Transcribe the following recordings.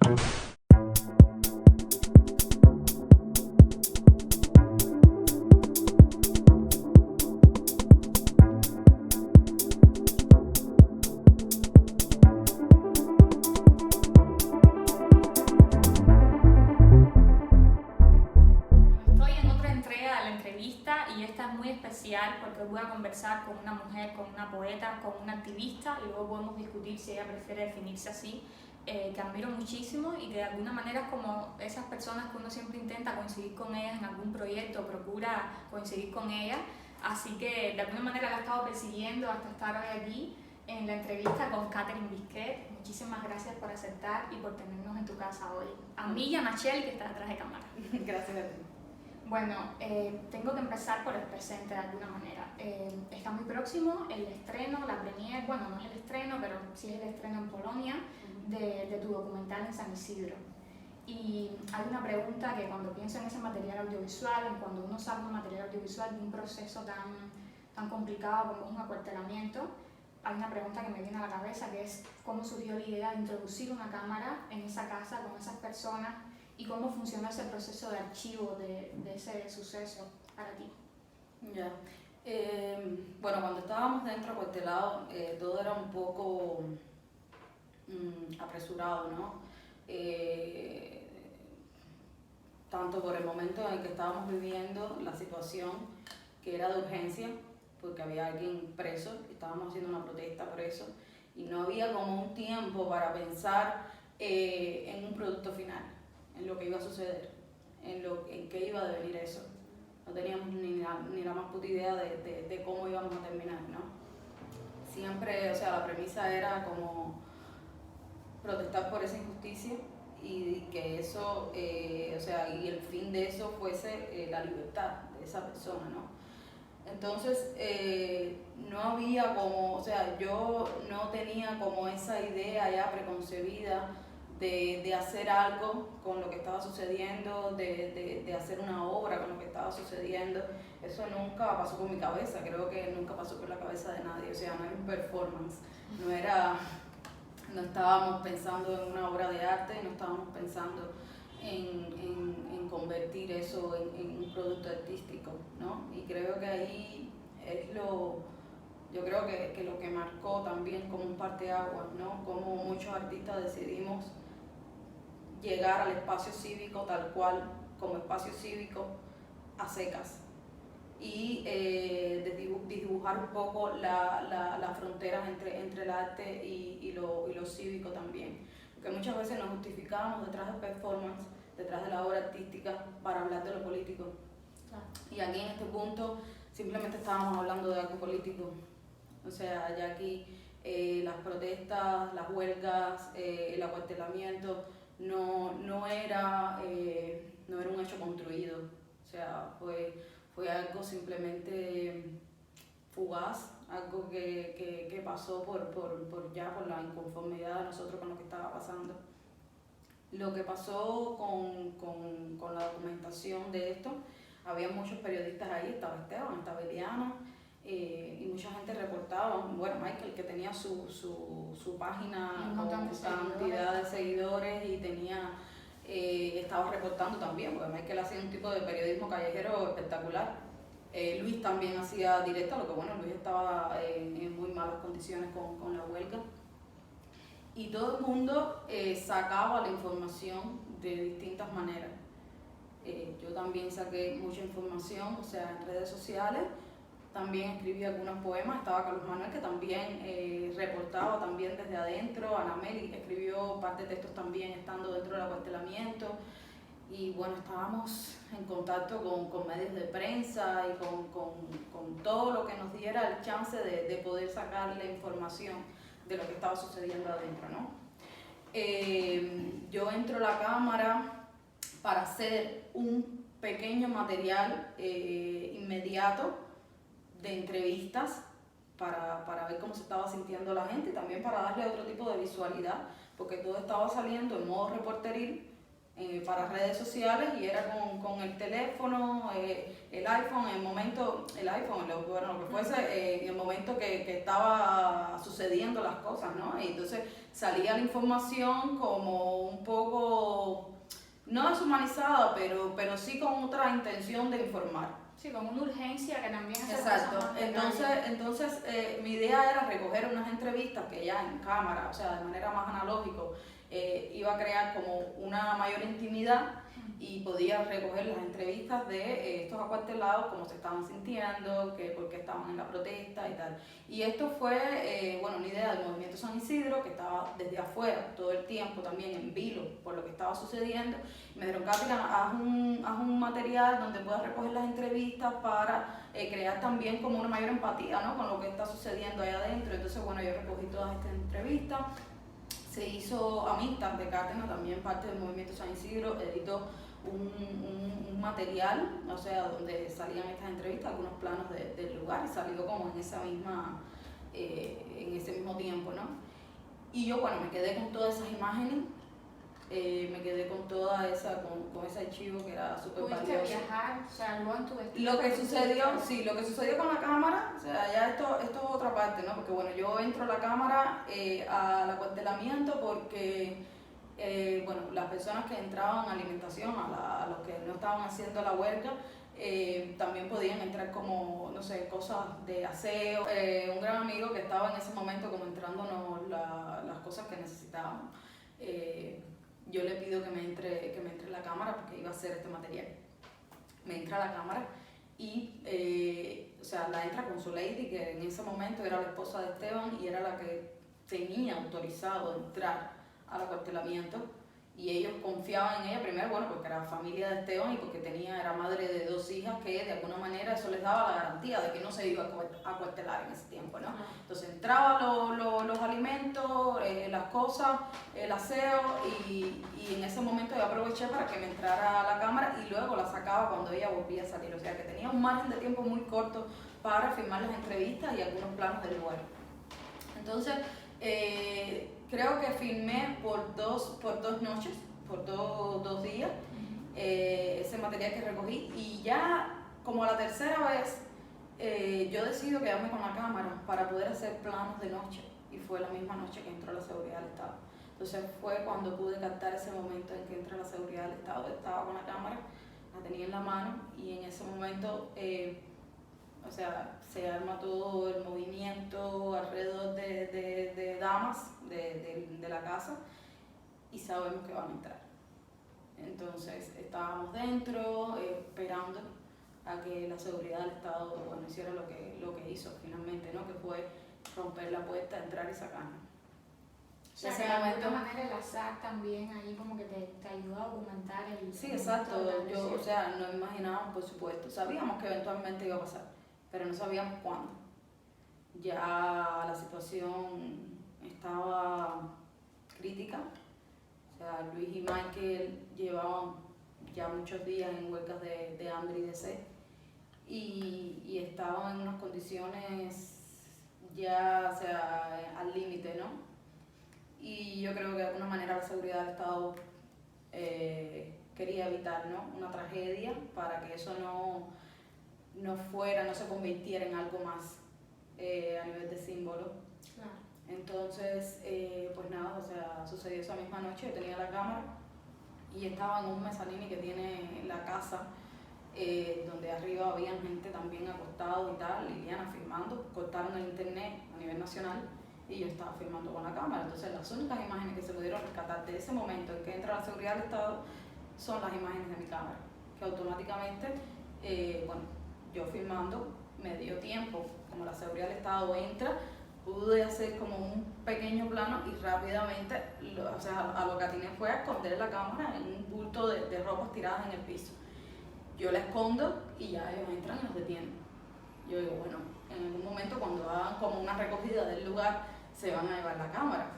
Porque voy a conversar con una mujer, con una poeta, con una activista y luego podemos discutir si ella prefiere definirse así, que admiro muchísimo y que de alguna manera es como esas personas que uno siempre intenta coincidir con ellas en algún proyecto, procura coincidir con ellas, así que de alguna manera la he estado persiguiendo hasta estar hoy aquí en la entrevista con Catherine Bisquet. Muchísimas gracias por aceptar y por tenernos en tu casa hoy. A mí y a Nachel, que está detrás de cámara. Gracias a ti. Bueno, tengo que empezar por el presente de alguna manera. Está muy próximo el estreno, la premiere, bueno, no es el estreno, pero sí es el estreno en Polonia de tu documental en San Isidro. Y hay una pregunta que cuando pienso en ese material audiovisual, cuando uno saca un material audiovisual de un proceso tan complicado como es un acuartelamiento, hay una pregunta que me viene a la cabeza, que es cómo surgió la idea de introducir una cámara en esa casa con esas personas y cómo funciona ese proceso de archivo de ese suceso para ti. Ya. Bueno, cuando estábamos dentro acuartelados, todo era un poco apresurado, ¿no? Tanto por el momento en el que estábamos viviendo, la situación que era de urgencia, porque había alguien preso, estábamos haciendo una protesta por eso, y no había como un tiempo para pensar en un producto final, en lo que iba a suceder, en qué iba a devenir eso. No teníamos ni la más puta idea de cómo íbamos a terminar, ¿no? Siempre, o sea, la premisa era como protestar por esa injusticia y que eso, o sea, y el fin de eso fuese la libertad de esa persona, ¿no? Entonces, no había como, o sea, yo no tenía como esa idea ya preconcebida de hacer algo con lo que estaba sucediendo, de hacer una obra con lo que estaba sucediendo. Eso nunca pasó por mi cabeza, creo que nunca pasó por la cabeza de nadie, o sea, no era un performance, no estábamos pensando en una obra de arte, no estábamos pensando en convertir eso en un producto artístico, ¿no? Y creo que ahí es yo creo que lo que marcó también como un parteaguas, ¿no? Como muchos artistas decidimos llegar al espacio cívico tal cual, como espacio cívico, a secas. Y dibujar un poco las fronteras entre el arte y lo cívico también. Porque muchas veces nos justificábamos detrás del performance, detrás de la obra artística, para hablar de lo político. Y aquí en este punto simplemente estábamos hablando de algo político. O sea, ya aquí las protestas, las huelgas, el acuartelamiento no era un hecho construido. O sea, fue algo simplemente fugaz, algo que pasó por la inconformidad de nosotros con lo que estaba pasando. Lo que pasó con la documentación de esto, había muchos periodistas ahí, estaba Esteban, estaba Eliana, y mucha gente reportaba, bueno, Michael, que tenía su página con cantidad de seguidores y estaba reportando también, porque Michael hacía un tipo de periodismo callejero espectacular. Luis también hacía directo, lo que bueno, Luis estaba en muy malas condiciones con la huelga. Y todo el mundo sacaba la información de distintas maneras. Yo también saqué mucha información, o sea, en redes sociales. También escribí algunos poemas, estaba Carlos Manuel, que también reportaba también desde adentro. Ana Meli escribió parte de textos también estando dentro del acuartelamiento. Y bueno, estábamos en contacto con medios de prensa y con todo lo que nos diera el chance de poder sacar la información de lo que estaba sucediendo adentro, ¿no? Yo entro a la cámara para hacer un pequeño material inmediato de entrevistas para ver cómo se estaba sintiendo la gente y también para darle otro tipo de visualidad, porque todo estaba saliendo en modo reporteril para redes sociales y era con el teléfono, el iPhone, lo que fuese, en el momento que estaba sucediendo las cosas, ¿no? Y entonces salía la información como un poco no deshumanizada, pero sí con otra intención de informar. Sí, con una urgencia que también hace Exacto. cosas más Entonces mi idea era recoger unas entrevistas que ya en cámara, o sea, de manera más analógico, iba a crear como una mayor intimidad y podía recoger las entrevistas de estos acuartelados, cómo se estaban sintiendo, por qué estaban en la protesta y tal. Y esto fue, una idea del Movimiento San Isidro, que estaba desde afuera todo el tiempo también en vilo por lo que estaba sucediendo. Me dijeron, Katia, haz un material donde puedas recoger las entrevistas para crear también como una mayor empatía, ¿no?, con lo que está sucediendo allá adentro. Entonces, bueno, yo recogí todas estas entrevistas. Se hizo Amistad de Cárdenas, también parte del Movimiento San Isidro, editó un material, o sea, donde salían estas entrevistas, algunos planos del lugar, y salió como en ese mismo tiempo, ¿no? Y yo, bueno, me quedé con todas esas imágenes, me quedé con toda con ese archivo que era súper valioso. ¿Pudiste viajar, o sea, luego en tu destino? Lo que sucedió con la cámara, o sea, ya esto es otra parte, ¿no? Porque bueno, yo entro a la cámara al acuartelamiento porque, las personas que entraban a alimentación, a los que no estaban haciendo la huelga, también podían entrar como, no sé, cosas de aseo. Un gran amigo que estaba en ese momento como entrándonos las cosas que necesitábamos. Yo le pido que me entre en la cámara porque iba a hacer este material. Me entra a la cámara y, la entra con su lady, que en ese momento era la esposa de Esteban y era la que tenía autorizado entrar al acuartelamiento. Y ellos confiaban en ella, primero, bueno, porque era familia de Esteban y porque era madre de 2 hijas, que de alguna manera eso les daba la garantía de que no se iba a acuartelar en ese tiempo, ¿no? Entonces entraban los alimentos, las cosas, el aseo, y en ese momento yo aproveché para que me entrara a la cámara y luego la sacaba cuando ella volvía a salir. O sea que tenía un margen de tiempo muy corto para filmar las entrevistas y algunos planos del lugar. Entonces, creo que filmé por dos noches, por dos días, ese material que recogí, y ya como la tercera vez yo decido quedarme con la cámara para poder hacer planos de noche, y fue la misma noche que entró la seguridad del Estado. Entonces fue cuando pude captar ese momento en que entra la seguridad del Estado. Estaba con la cámara, la tenía en la mano, y en ese momento se arma todo el movimiento alrededor de damas de la casa, y sabemos que van a entrar. Entonces estábamos dentro esperando a que la seguridad del Estado hiciera lo que hizo finalmente, ¿no?, que fue romper la puerta, entrar y sacarnos. O sea, que de alguna manera el azar también ahí como que te ayuda a documentar el... Sí, exacto. No imaginábamos, por supuesto. Sabíamos que eventualmente iba a pasar, pero no sabíamos cuándo. Ya la situación estaba crítica. O sea, Luis y Michael llevaban ya muchos días en huelgas de hambre y de sed, y estaban en unas condiciones ya, al límite, ¿no? Y yo creo que de alguna manera la seguridad del Estado quería evitar, ¿no?, una tragedia, para que eso no se convirtiera en algo más a nivel de símbolo. Claro. Entonces, sucedió esa misma noche. Yo tenía la cámara y estaba en un mezzanine que tiene la casa, donde arriba había gente también acostado y tal, Liliana filmando. Cortaron el internet a nivel nacional y yo estaba filmando con la cámara. Entonces las únicas imágenes que se pudieron rescatar de ese momento en que entra la seguridad del Estado son las imágenes de mi cámara, que automáticamente, yo filmando, me dio tiempo, como la seguridad del Estado entra, pude hacer como un pequeño plano y rápidamente, a lo que atiné fue a esconder la cámara en un bulto de ropas tiradas en el piso. Yo la escondo y ya ellos entran y nos detienen. Yo digo, bueno, en algún momento cuando hagan como una recogida del lugar, se van a llevar la cámara.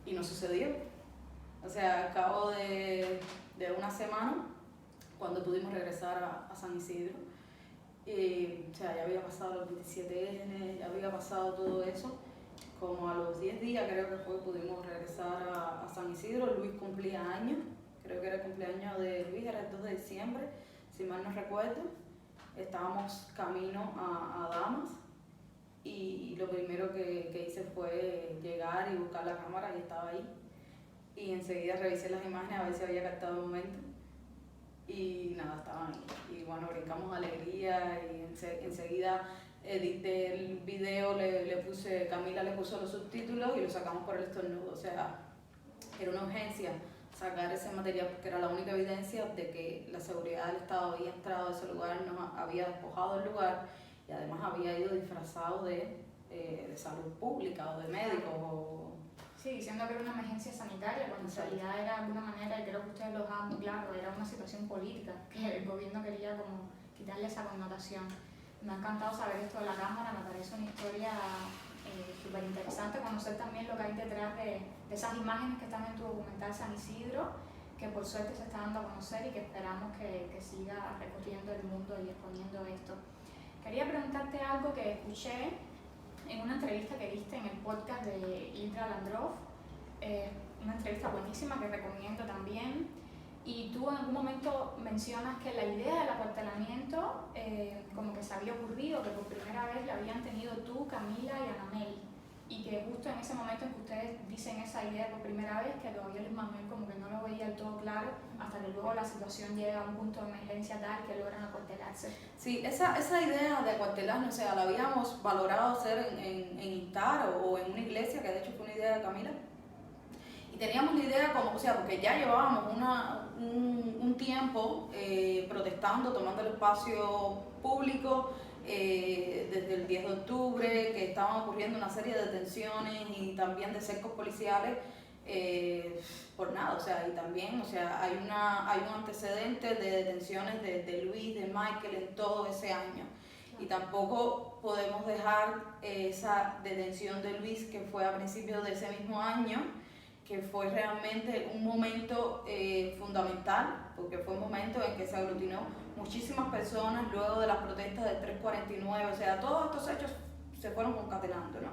Y no sucedió. Al cabo de una semana, cuando pudimos regresar a San Isidro, ya había pasado los 27N, ya había pasado todo eso. Como a los 10 días, creo que pudimos regresar a San Isidro. Luis cumplía años, creo que era el cumpleaños de Luis, era el 2 de diciembre, si mal no recuerdo. Estábamos camino a Damas, y lo primero que hice fue llegar y buscar la cámara, y estaba ahí. y enseguida revisé las imágenes a ver si había captado el momento y nada, estaban ahí. Y bueno, brincamos de alegría y enseguida edité el video, Camila le puso los subtítulos y lo sacamos por el estornudo. O sea, era una urgencia sacar ese material porque era la única evidencia de que la seguridad del Estado había entrado a ese lugar, nos había despojado del lugar y además había ido disfrazado de salud pública o de médicos o... Sí, diciendo que era una emergencia sanitaria, cuando en realidad era de alguna manera, y creo que ustedes lo dejaban muy claro, era una situación política, que el gobierno quería como quitarle esa connotación. Me ha encantado saber esto de la cámara, me parece una historia súper interesante, conocer también lo que hay detrás de esas imágenes que están en tu documental San Isidro, que por suerte se está dando a conocer y que esperamos que siga recorriendo el mundo y exponiendo esto. Quería preguntarte algo que escuché en una entrevista que diste en el podcast de Indra Landrov, una entrevista buenísima que recomiendo también, y tú en algún momento mencionas que la idea del acuartelamiento como que se había ocurrido, que por primera vez la habían tenido tú, Camila y Anameli, y que justo en ese momento en que ustedes dicen esa idea por primera vez, que todavía Luis Manuel como que no lo veía del todo claro, hasta que luego la situación llega a un punto de emergencia tal que logran acuartelarse. Sí, esa idea de acuartelarnos, o sea, la habíamos valorado hacer en Instar o en una iglesia, que de hecho fue una idea de Camila. Y teníamos la idea como, o sea, porque ya llevábamos un tiempo protestando, tomando el espacio público, desde el 10 de octubre, que estaban ocurriendo una serie de detenciones y también de cercos policiales, por nada, o sea, y también, o sea, hay un antecedente de detenciones de Luis, de Michael en todo ese año. Y tampoco podemos dejar esa detención de Luis, que fue a principios de ese mismo año, que fue realmente un momento fundamental, porque fue un momento en que se aglutinó muchísimas personas luego de las protestas del 349, o sea, todos estos hechos se fueron concatenando, ¿no?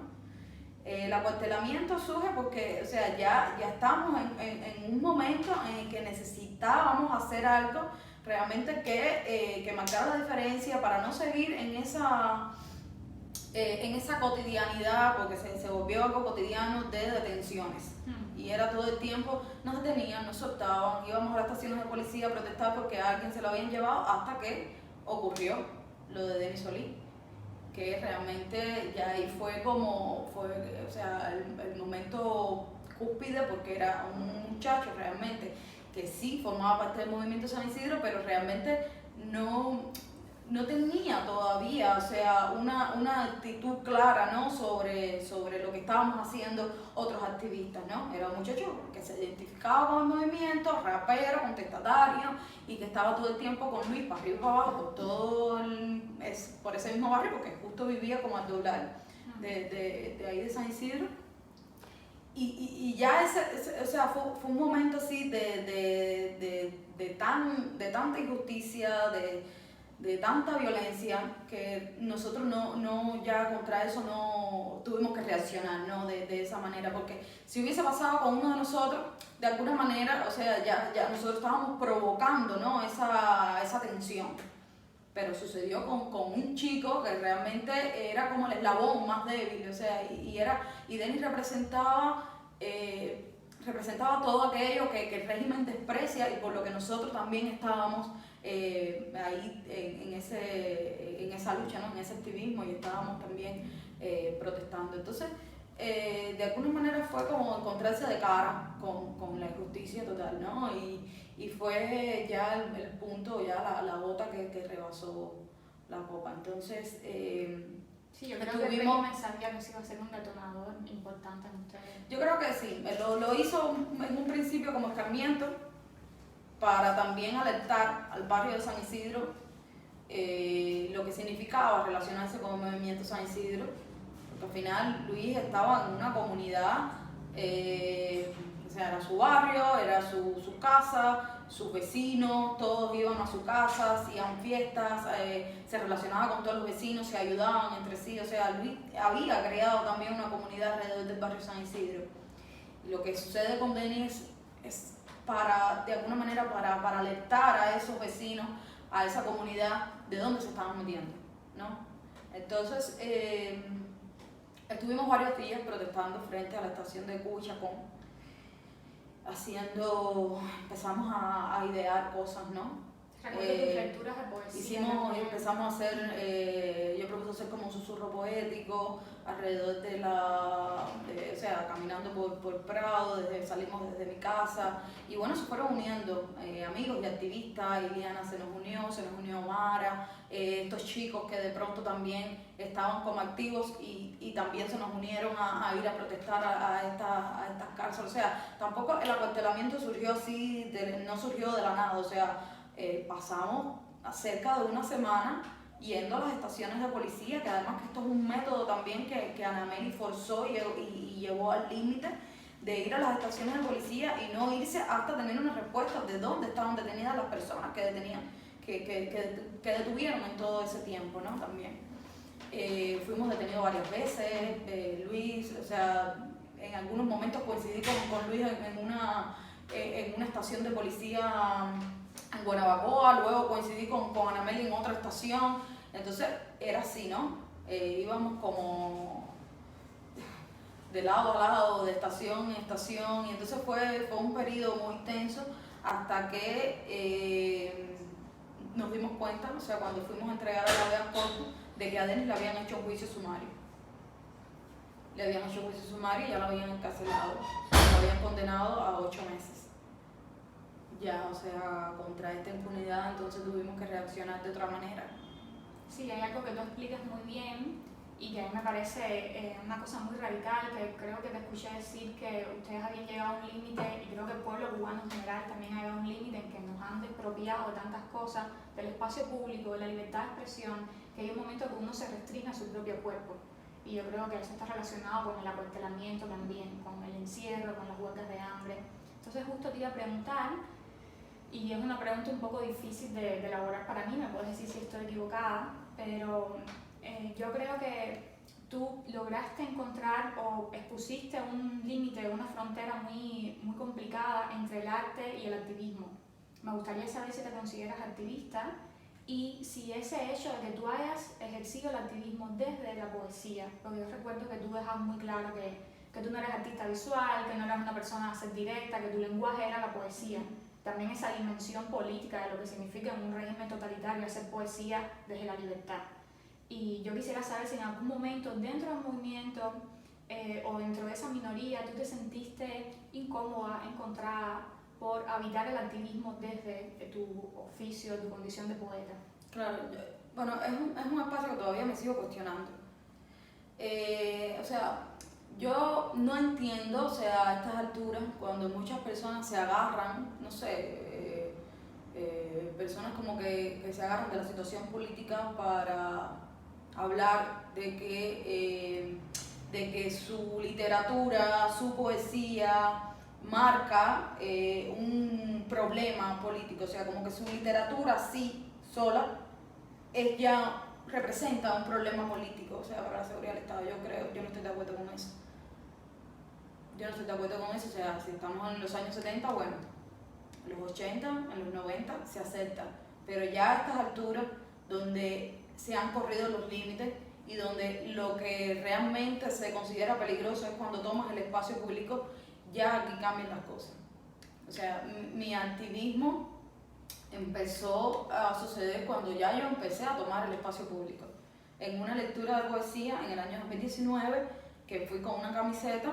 El acuartelamiento surge porque, o sea, ya estamos en un momento en el que necesitábamos hacer algo realmente que marcara la diferencia para no seguir en esa cotidianidad, porque se volvió algo cotidiano de detenciones. Y era todo el tiempo, nos detenían, nos soltaban, íbamos a las estaciones de policía a protestar porque a alguien se lo habían llevado, hasta que ocurrió lo de Denis Solís, que realmente ya ahí fue o sea, el momento cúspide, porque era un muchacho realmente que sí formaba parte del movimiento San Isidro, pero realmente no tenía todavía, o sea, una actitud clara, ¿no? sobre lo que estábamos haciendo otros activistas, ¿no? Era un muchacho que se identificaba con el movimiento, rapero, contestatario, y que estaba todo el tiempo con Luis, para arriba y para abajo, por ese mismo barrio, porque justo vivía como al doblar de ahí de San Isidro. Y ya o sea, fue un momento así de tanta injusticia, de tanta violencia, que nosotros ya contra eso no tuvimos que reaccionar, ¿no? de esa manera, porque si hubiese pasado con uno de nosotros, de alguna manera, o sea, ya nosotros estábamos provocando, ¿no? esa tensión. Pero sucedió con un chico que realmente era como el eslabón más débil, o sea, y Denis representaba todo aquello que el régimen desprecia y por lo que nosotros también estábamos ahí en esa lucha, ¿no? En ese activismo, y estábamos también protestando. Entonces, de alguna manera fue como encontrarse de cara con la injusticia total, ¿no? Y fue ya el punto, ya la gota que rebasó la copa. Entonces, sí, yo creo que el régimen sabía que se iba a ser un detonador importante en ustedes. Yo creo que sí, lo hizo en un principio como escarmiento, para también alertar al barrio de San Isidro lo que significaba relacionarse con el movimiento San Isidro, porque al final Luis estaba en una comunidad, o sea, era su barrio, era su casa, sus vecinos, todos iban a su casa, hacían fiestas, se relacionaba con todos los vecinos, se ayudaban entre sí, o sea, Luis había creado también una comunidad alrededor del barrio San Isidro. Y lo que sucede con Denis es de alguna manera para alertar a esos vecinos, a esa comunidad, de dónde se estaban metiendo, ¿no? Entonces, estuvimos varios días protestando frente a la estación de Cuba y Chacón, empezamos a idear cosas, ¿no? Recuerdo tus lecturas de poesía. Empezamos a hacer, yo propuse hacer como un susurro poético alrededor o sea, caminando por Prado, salimos desde mi casa, y bueno, se fueron uniendo amigos y activistas. Iliana se nos unió Mara, estos chicos que de pronto también estaban como activos y también se nos unieron a ir a protestar a estas cárceles. O sea, tampoco el acuartelamiento surgió así, no surgió de la nada, o sea, pasamos cerca de una semana yendo a las estaciones de policía, que además que esto es un método también que Ana Meli forzó y llevó al límite de ir a las estaciones de policía y no irse hasta tener una respuesta de dónde estaban detenidas las personas que detuvieron en todo ese tiempo, ¿no? También. Fuimos detenidos varias veces, Luis, o sea, en algunos momentos coincidí con Luis en una estación de policía en Guanabacoa, luego coincidí con Ana Meli en otra estación, entonces era así, ¿no? Íbamos como de lado a lado, de estación en estación, y entonces fue un periodo muy tenso hasta que nos dimos cuenta, o sea, cuando fuimos a entregar a la habeas corpus, de que a Denis le habían hecho un juicio sumario. Le habían hecho un juicio sumario y ya lo habían encarcelado, lo habían condenado a 8 meses. Ya, o sea, contra esta impunidad, entonces tuvimos que reaccionar de otra manera. Sí, hay algo que tú explicas muy bien y que a mí me parece una cosa muy radical, que creo que te escuché decir que ustedes habían llegado a un límite, y creo que el pueblo cubano en general también ha llegado a un límite en que nos han despropiado de tantas cosas, del espacio público, de la libertad de expresión, que hay un momento que uno se restringe a su propio cuerpo. Y yo creo que eso está relacionado con el acuartelamiento también, con el encierro, con las huelgas de hambre. Entonces justo te iba a preguntar, y es una pregunta un poco difícil de elaborar para mí, me puedes decir si estoy equivocada, pero yo creo que tú lograste encontrar o expusiste un límite, una frontera muy, muy complicada entre el arte y el activismo. Me gustaría saber si te consideras activista y si ese hecho de que tú hayas ejercido el activismo desde la poesía, porque yo recuerdo que tú dejabas muy claro que tú no eres artista visual, que no eras una persona a ser directa, que tu lenguaje era la poesía. También esa dimensión política de lo que significa en un régimen totalitario hacer poesía desde la libertad. Y yo quisiera saber si en algún momento dentro del movimiento o dentro de esa minoría tú te sentiste incómoda, encontrada por habitar el activismo desde tu oficio, tu condición de poeta. Claro, bueno, es un espacio que todavía me sigo cuestionando. O sea, yo no entiendo, o sea, a estas alturas, cuando muchas personas se agarran, no sé, personas como que se agarran de la situación política para hablar de que su literatura, su poesía marca un problema político, o sea, como que su literatura sí, sola, ella representa un problema político, o sea, para la seguridad del Estado. Yo no estoy de acuerdo con eso. Yo no estoy de acuerdo con eso, o sea, si estamos en los años 70, bueno, en los 80, en los 90 se acepta, pero ya a estas alturas, donde se han corrido los límites y donde lo que realmente se considera peligroso es cuando tomas el espacio público, ya aquí cambian las cosas. O sea, mi activismo empezó a suceder cuando ya yo empecé a tomar el espacio público. En una lectura de poesía en el año 2019, que fui con una camiseta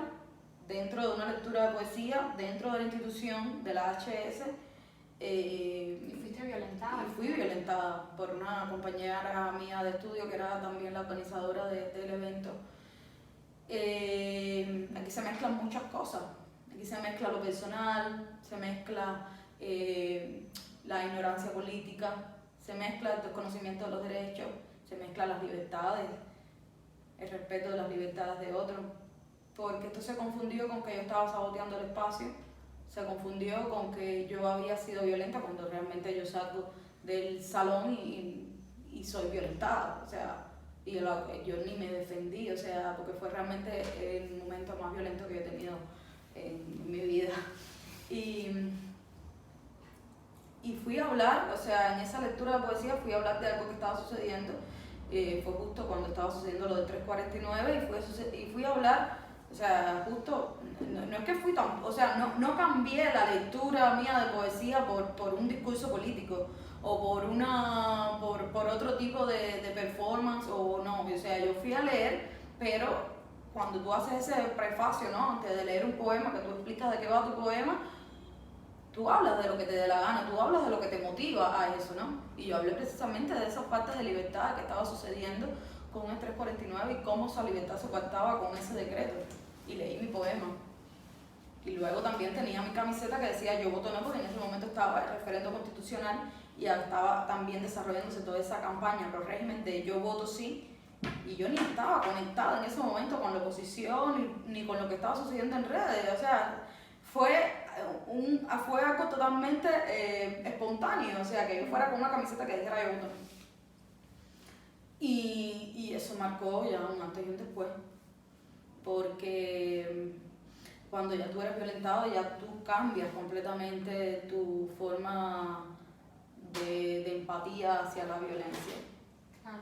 dentro de una lectura de poesía, dentro de la institución de la HS. ¿Y fuiste violentada? Y fui violentada por una compañera mía de estudio que era también la organizadora del evento. Aquí se mezclan muchas cosas. Aquí se mezcla lo personal, se mezcla la ignorancia política, se mezcla el desconocimiento de los derechos, se mezclan las libertades, el respeto de las libertades de otros. Porque esto se confundió con que yo estaba saboteando el espacio, se confundió con que yo había sido violenta cuando realmente yo salgo del salón y soy violentada, o sea, y yo ni me defendí, o sea, porque fue realmente el momento más violento que yo he tenido en mi vida. Y fui a hablar, o sea, en esa lectura de poesía fui a hablar de algo que estaba sucediendo, fue justo cuando estaba sucediendo lo del 349 y fui a hablar O sea, justo, no es que fui tan, o sea, no cambié la lectura mía de poesía por un discurso político o por otro tipo de performance o no, o sea, yo fui a leer, pero cuando tú haces ese prefacio, ¿no? Antes de leer un poema, que tú explicas de qué va tu poema, tú hablas de lo que te dé la gana, tú hablas de lo que te motiva a eso, ¿no? Y yo hablé precisamente de esas faltas de libertad que estaba sucediendo con el 349 y cómo esa libertad se faltaba con ese decreto. Y leí mi poema. Y luego también tenía mi camiseta que decía yo voto no, porque en ese momento estaba el referendo constitucional y estaba también desarrollándose toda esa campaña pro régimen de yo voto sí. Y yo ni estaba conectada en ese momento con la oposición ni con lo que estaba sucediendo en redes. O sea, fue algo totalmente espontáneo. O sea, que yo fuera con una camiseta que dijera yo voto no. Y eso marcó ya un antes y un después. Porque cuando ya tú eres violentado, ya tú cambias completamente tu forma de empatía hacia la violencia. Claro.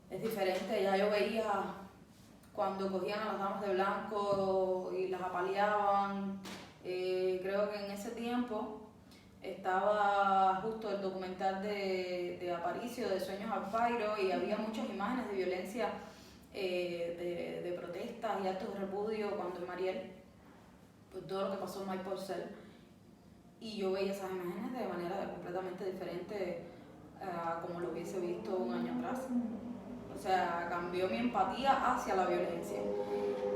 Es diferente, ya yo veía cuando cogían a las damas de blanco y las apaleaban, creo que en ese tiempo estaba justo el documental de Aparicio, de Sueños al Pairo, y había muchas imágenes de violencia, de protestas y actos de repudio cuando en Mariel, por todo lo que pasó en Mike Porcel, y yo veía esas imágenes de manera completamente diferente a como lo hubiese visto un año atrás. O sea, cambió mi empatía hacia la violencia.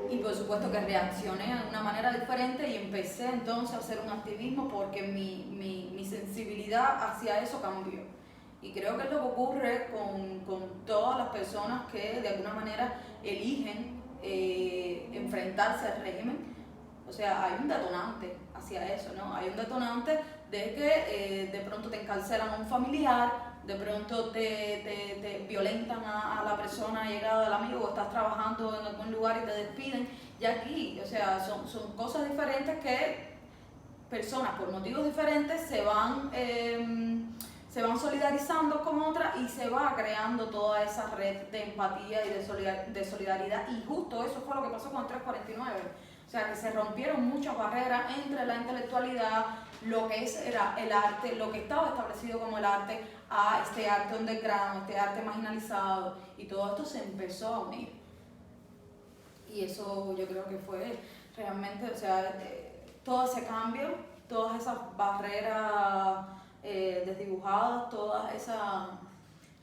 Y por supuesto que reaccioné de una manera diferente y empecé entonces a hacer un activismo porque mi sensibilidad hacia eso cambió. Y creo que es lo que ocurre con todas las personas que de alguna manera eligen enfrentarse al régimen. O sea, hay un detonante hacia eso, ¿no? Hay un detonante de que de pronto te encarcelan a un familiar, de pronto te violentan a la persona llegada del amigo, o estás trabajando en algún lugar y te despiden. Y aquí, o sea, son cosas diferentes que personas por motivos diferentes se van solidarizando con otras y se va creando toda esa red de empatía y de solidaridad. Y justo eso fue lo que pasó con el 349. O sea, que se rompieron muchas barreras entre la intelectualidad, lo que era el arte, lo que estaba establecido como el arte, a este arte underground, este arte marginalizado, y todo esto se empezó a unir. Y eso yo creo que fue realmente, o sea, todo ese cambio, todas esas barreras desdibujadas, toda esa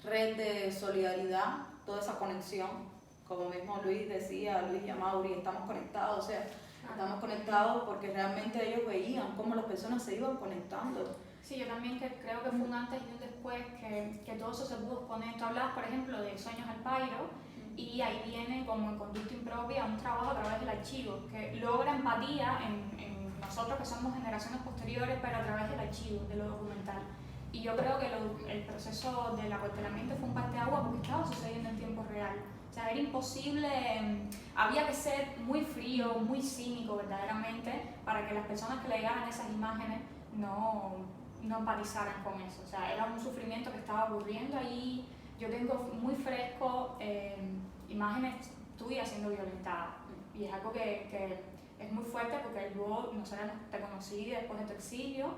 red de solidaridad, toda esa conexión. Como mismo Luis decía, Luis Yamauri, estamos conectados, o sea, estamos conectados porque realmente ellos veían cómo las personas se iban conectando. Sí, yo también creo que fue un antes y un después que todo eso se pudo exponer. Tú hablabas, por ejemplo, de Sueños al Pairo, y ahí viene como en conducta impropia un trabajo a través del archivo, que logra empatía en nosotros que somos generaciones posteriores, pero a través del archivo, de lo documental. Y yo creo que el proceso del acuartelamiento fue un parteaguas porque estaba sucediendo en tiempo real. O sea, era imposible, había que ser muy frío, muy cínico verdaderamente para que las personas que le llegaran esas imágenes no empatizaran con eso. O sea, era un sufrimiento que estaba ocurriendo ahí. Yo tengo muy fresco imágenes tuyas siendo violentada, y es algo que es muy fuerte porque luego nosotros te conocí después de tu exilio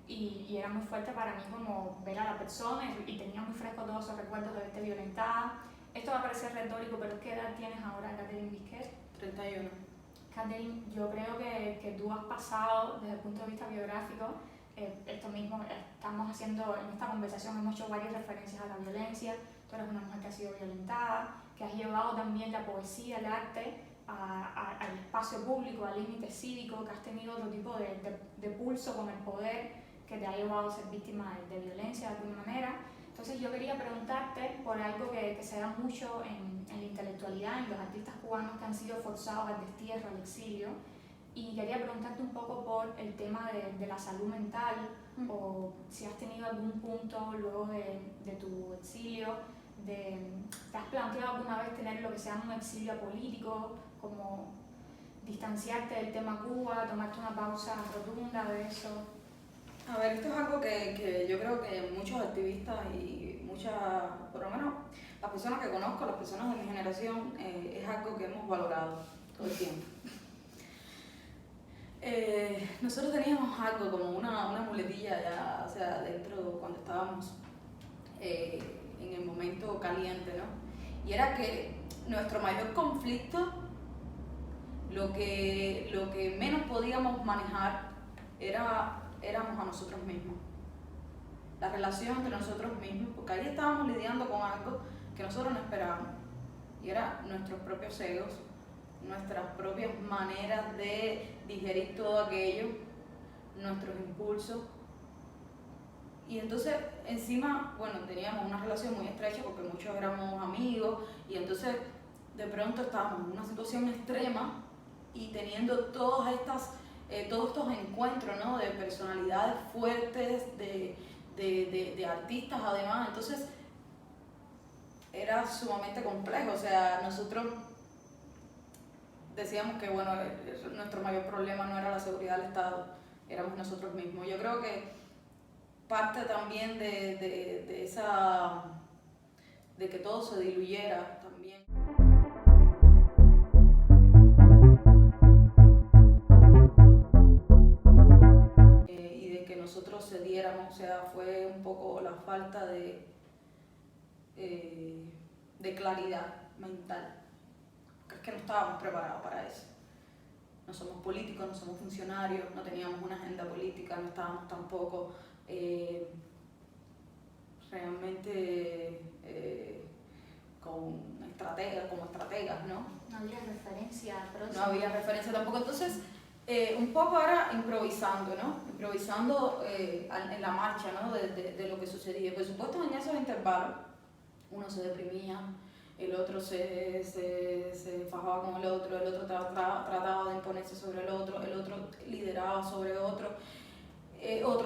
y era muy fuerte para mí como ver a la persona y tenía muy fresco todos esos recuerdos de verte violentada. Esto va a parecer retórico, pero ¿qué edad tienes ahora, Catherine Bisquet? 31. Catherine, yo creo que tú has pasado desde el punto de vista biográfico, esto mismo estamos haciendo en esta conversación, hemos hecho varias referencias a la violencia. Tú eres una mujer que ha sido violentada, que has llevado también la poesía, el arte al espacio público, al límite cívico, que has tenido otro tipo de pulso con el poder que te ha llevado a ser víctima de violencia de alguna manera. Entonces yo quería preguntarte por algo que se da mucho en la intelectualidad, en los artistas cubanos que han sido forzados al destierro, al exilio, y quería preguntarte un poco por el tema de la salud mental, o si has tenido algún punto luego de tu exilio, ¿te has planteado alguna vez tener lo que se llama un exilio político, como distanciarte del tema Cuba, tomarte una pausa rotunda de eso? A ver, esto es algo que yo creo que muchos activistas y muchas, por lo menos las personas que conozco, las personas de mi generación, es algo que hemos valorado todo el tiempo. Nosotros teníamos algo como una muletilla ya, o sea, dentro cuando estábamos en el momento caliente, ¿no? Y era que nuestro mayor conflicto, lo que menos podíamos manejar éramos a nosotros mismos. La relación entre nosotros mismos, porque ahí estábamos lidiando con algo que nosotros no esperábamos. Y era nuestros propios egos, nuestras propias maneras de digerir todo aquello, nuestros impulsos. Y entonces encima, bueno, teníamos una relación muy estrecha porque muchos éramos amigos y entonces de pronto estábamos en una situación extrema y teniendo todos estos encuentros, ¿no? De personalidades fuertes, de artistas además, entonces era sumamente complejo. O sea, nosotros decíamos que bueno, nuestro mayor problema no era la seguridad del Estado, éramos nosotros mismos. Yo creo que parte también de que todo se diluyera también. Y de que nosotros cediéramos, o sea, fue un poco la falta de claridad mental. Es que no estábamos preparados para eso. No somos políticos, no somos funcionarios, no teníamos una agenda política, no estábamos tampoco realmente como estrategas, ¿no? No había referencia próxima. No había referencia tampoco. Entonces, un poco era improvisando, ¿no? Improvisando en la marcha, ¿no? De lo que sucedía. Por supuesto, en esos intervalos, uno se deprimía, el otro se fajaba con el otro trataba de imponerse sobre el otro lideraba sobre otro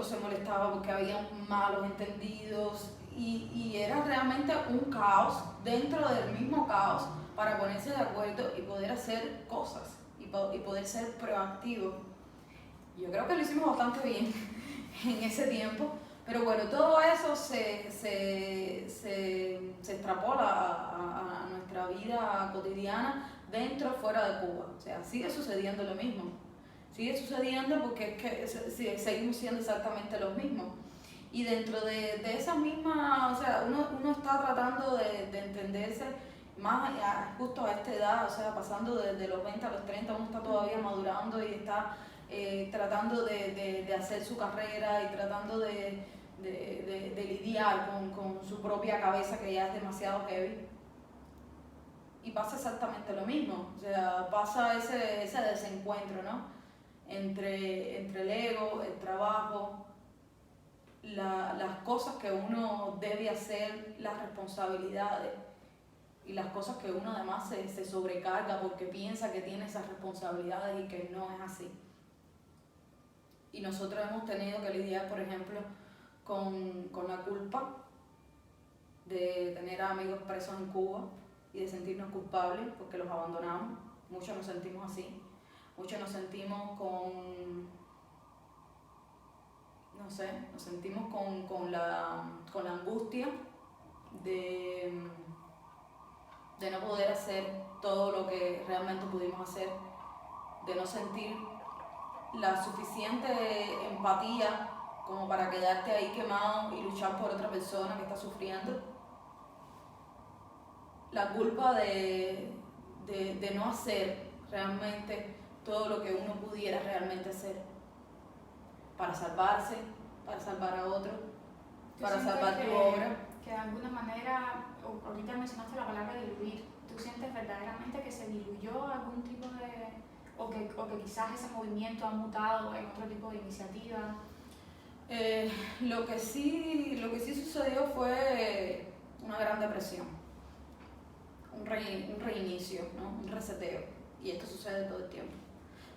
se molestaba porque había malos entendidos y era realmente un caos dentro del mismo caos para ponerse de acuerdo y poder hacer cosas y poder ser proactivo. Yo creo que lo hicimos bastante bien en ese tiempo. Pero bueno, todo eso se extrapola a nuestra vida cotidiana dentro o fuera de Cuba. O sea, sigue sucediendo lo mismo. Sigue sucediendo porque es que seguimos siendo exactamente los mismos. Y dentro de esa misma, o sea, uno está tratando de entenderse más justo a esta edad, o sea, pasando de los 20 a los 30, uno está todavía madurando y está tratando de hacer su carrera y tratando de lidiar con su propia cabeza que ya es demasiado heavy. Y pasa exactamente lo mismo, o sea, pasa ese desencuentro, ¿no? Entre el ego, el trabajo, las cosas que uno debe hacer, las responsabilidades y las cosas que uno además se sobrecarga porque piensa que tiene esas responsabilidades y que no es así. Y nosotros hemos tenido que lidiar, por ejemplo, con la culpa de tener amigos presos en Cuba y de sentirnos culpables porque los abandonamos. Muchos nos sentimos así. Muchos nos sentimos con la angustia de no poder hacer todo lo que realmente pudimos hacer, de no sentir la suficiente empatía como para quedarte ahí quemado y luchar por otra persona que está sufriendo. La culpa de no hacer realmente todo lo que uno pudiera realmente hacer para salvarse, para salvar a otro, para salvar tu obra. Que de alguna manera, ahorita mencionaste la palabra diluir, ¿tú sientes verdaderamente que se diluyó algún tipo de, o que quizás ese movimiento ha mutado en otro tipo de iniciativa? Lo que sí sucedió fue una gran depresión, un reinicio, ¿no? Un reseteo, y esto sucede todo el tiempo.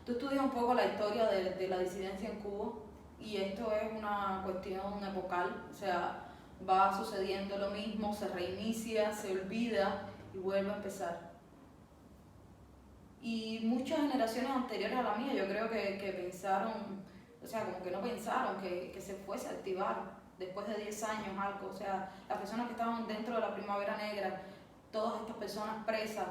Tú estudias un poco la historia de la disidencia en Cuba y esto es una cuestión epocal, o sea, va sucediendo lo mismo, se reinicia, se olvida y vuelve a empezar. Y muchas generaciones anteriores a la mía yo creo que pensaron, o sea, como que no pensaron que se fuese a activar después de 10 años algo. O sea, las personas que estaban dentro de la Primavera Negra, todas estas personas presas,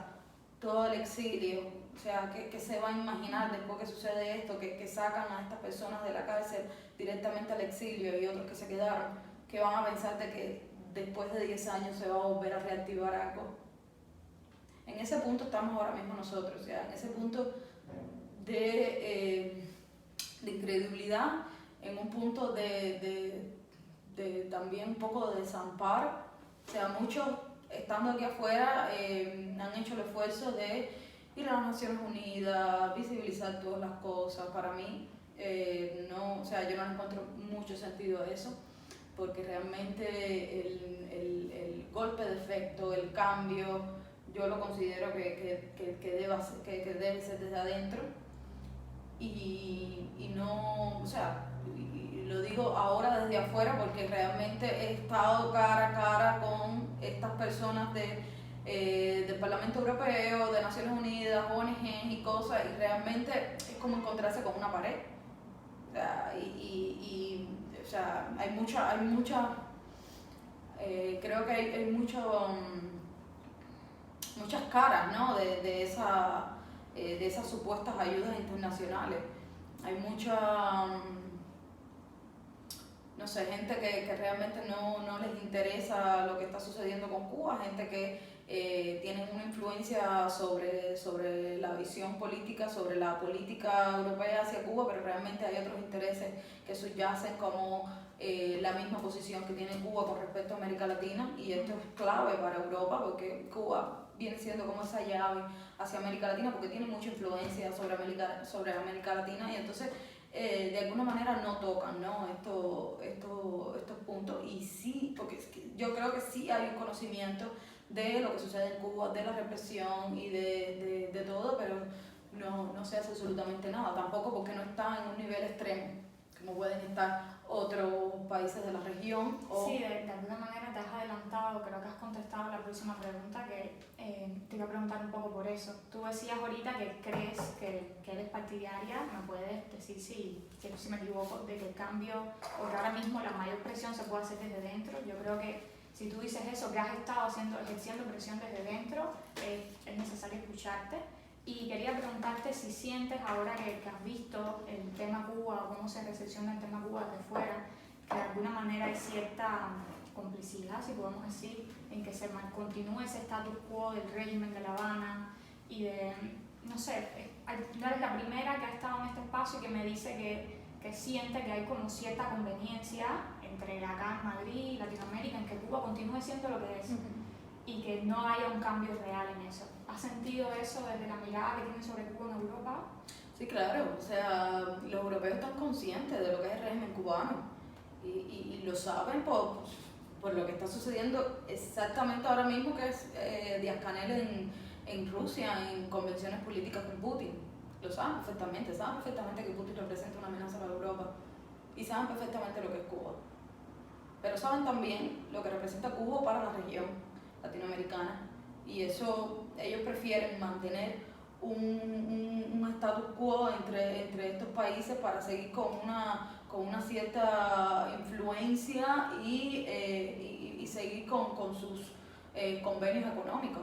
todo el exilio, o sea, que se va a imaginar después que sucede esto, que sacan a estas personas de la cárcel directamente al exilio y otros que se quedaron, que van a pensar de que después de 10 años se va a volver a reactivar algo. En ese punto estamos ahora mismo nosotros, o sea, en ese punto de incredulidad, en un punto de también un poco de desamparo. O sea, muchos estando aquí afuera han hecho el esfuerzo de ir a las Naciones Unidas, visibilizar todas las cosas. Para mí, no, o sea, yo no encuentro mucho sentido a eso, porque realmente el golpe de efecto, el cambio, yo lo considero que debe ser desde adentro. Y no, o sea, y lo digo ahora desde afuera porque realmente he estado cara a cara con estas personas del Parlamento Europeo, de Naciones Unidas, ONG y cosas, y realmente es como encontrarse con una pared. O sea, o sea, hay mucha creo que hay muchas caras, ¿no? de esas supuestas ayudas internacionales. Hay mucha, no sé, gente que realmente no les interesa lo que está sucediendo con Cuba, gente que tienen una influencia sobre la visión política, sobre la política europea hacia Cuba, pero realmente hay otros intereses que subyacen, como la misma posición que tiene Cuba con respecto a América Latina, y esto es clave para Europa porque Cuba viene siendo como esa llave hacia América Latina porque tiene mucha influencia sobre América Latina, y entonces de alguna manera no tocan, ¿no? estos puntos, y sí, porque yo creo que sí hay un conocimiento de lo que sucede en Cuba, de la represión y de todo, pero no se hace absolutamente nada, tampoco porque no está en un nivel extremo como pueden estar otros países de la región. Sí, de alguna manera te has adelantado, creo que has contestado la próxima pregunta, que te iba a preguntar un poco por eso. Tú decías ahorita que crees que eres partidaria, ¿me puedes decir si me equivoco, de que el cambio, o que ahora mismo la mayor presión se puede hacer desde dentro? Yo creo que si tú dices eso, que has estado ejerciendo presión desde dentro, es necesario escucharte. Y quería preguntarte si sientes, ahora que has visto el tema Cuba, o cómo se recepciona el tema Cuba desde fuera, que de alguna manera hay cierta complicidad, si podemos decir, en que se continúe ese status quo del régimen de La Habana y de, no sé, no eres la primera que ha estado en este espacio y que me dice que siente que hay como cierta conveniencia entre acá en Madrid y Latinoamérica en que Cuba continúe siendo lo que es. Y que no haya un cambio real en eso. ¿Has sentido eso desde la mirada que tienes sobre Cuba en Europa? Sí, claro, o sea, los europeos están conscientes de lo que es el régimen cubano y lo saben por lo que está sucediendo exactamente ahora mismo, que es Díaz-Canel en Rusia, en convenciones políticas con Putin. Lo saben perfectamente que Putin representa una amenaza para Europa y saben perfectamente lo que es Cuba. Pero saben también lo que representa Cuba para la región latinoamericana, y eso ellos prefieren mantener un status quo entre estos países para seguir con una cierta influencia y seguir con sus convenios económicos.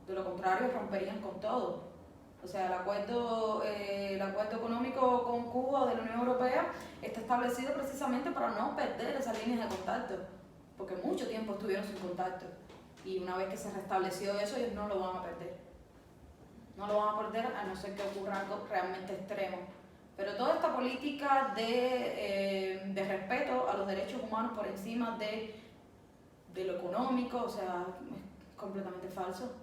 De lo contrario, romperían con todo. O sea, el acuerdo económico con Cuba de la Unión Europea está establecido precisamente para no perder esas líneas de contacto, porque mucho tiempo estuvieron sin contacto. Y una vez que se restableció eso, ellos no lo van a perder. No lo van a perder a no ser que ocurra algo realmente extremo. Pero toda esta política de respeto a los derechos humanos por encima de lo económico, o sea, es completamente falso.